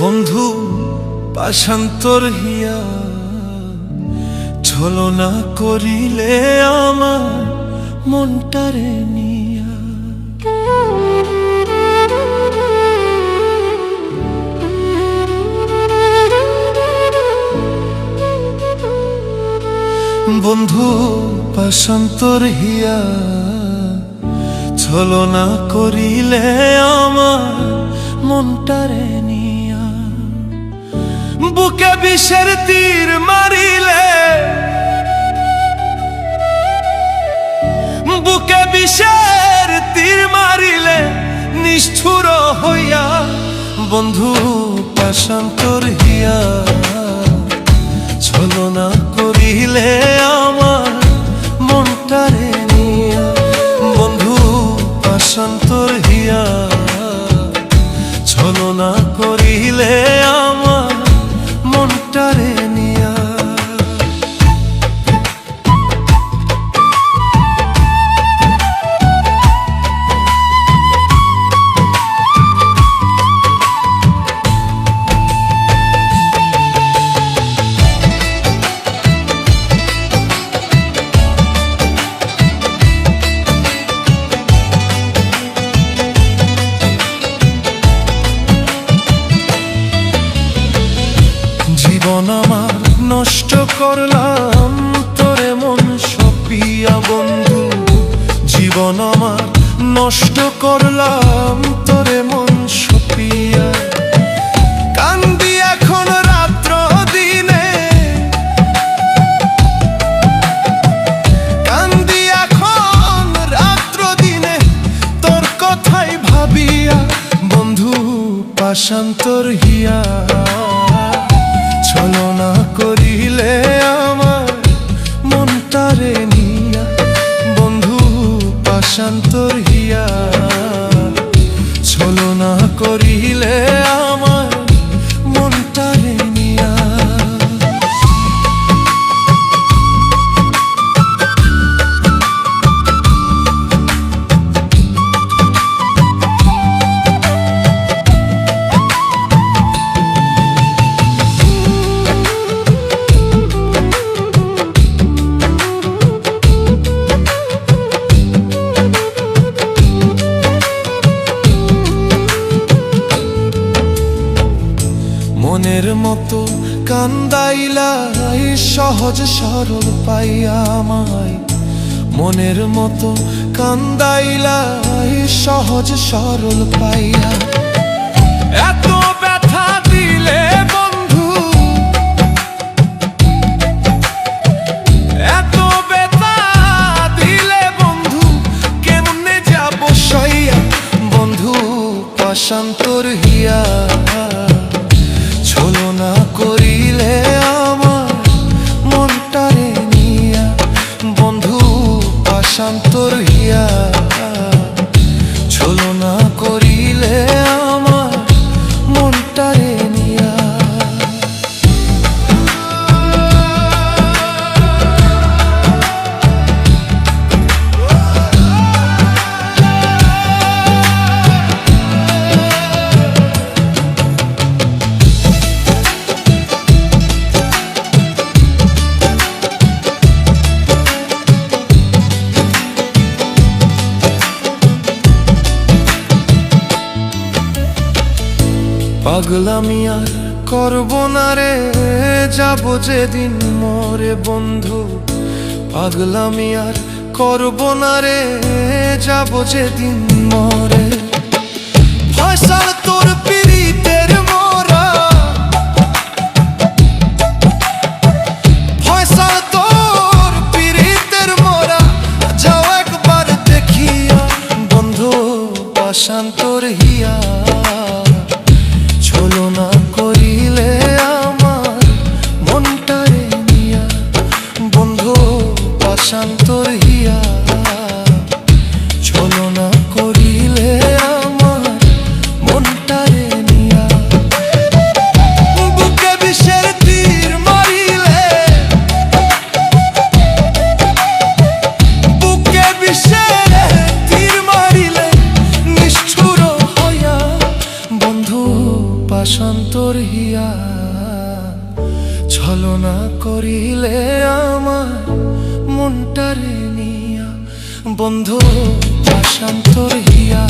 বন্ধু পাশান্তর হিয়া ছলনা করিলে আমার মনটারে নিয়া। বন্ধু পাশান্তর হিয়া ছলনা করিলে আমার মনটারে নিয়া। বুকে বিষের তীর মারিলে, বুকে বিষের তীর মারিলে নিষ্ঠুর হইয়া। বন্ধু পাশান্তর হিয়া ছলনা করিলে আমার মনটারে নিয়া। বন্ধু পাশান্তর হিয়া ছলনা করিলে আমার মনটারে নিয়া। জীবন আমার নষ্ট করলাম তোরে মন সপিয়া। বন্ধু জীবন আমার নষ্ট করলাম তোরে মন সপিয়া। কান্দি এখন রাত্র দিনে, কান্দি এখন রাত্র দিনে তোর কথাই ভাবিয়া। বন্ধু পাশান্তর হিয়া ছলনা করিলে আমার মনটারে নিয়া। বন্ধু পাশান্তর হিয়া ছলনা করিলে আমার মনটারে নিয়া। মনের মতো কান্দাইলা সহজ সরল পাইয়া আমায়। মনের মতো কান্দাইলা সহজ সরল পাইয়া। এত ব্যথা দিলে বন্ধু, এত ব্যথা দিলে বন্ধু কেমনে যাব সইয়া। বন্ধু পাশান্তর হিয়া ছলনা করিলে আমার মনটারে নিয়া। বন্ধু পাশান্তর হিয়া ছলনা করিলে আমার মনটারে নিয়া। পাগলামি আর করব না রে, যাব যেদিন মরে। বন্ধু পাগলামি আর করব না রে, যাব যেদিন মরে। ফয়সাল তোর পিরিতের মোরা, ফয়সাল তোর পিরিতের মোরা যাও একবার দেখিয়া। বন্ধু পাশান্তর হিয়া ছলনা করিলে আমার মনটারে নিয়া। বন্ধু পাশান্তর হিয়া ছলনা করিলে আমার মন বন্ধু পাশান্তর হিয়া।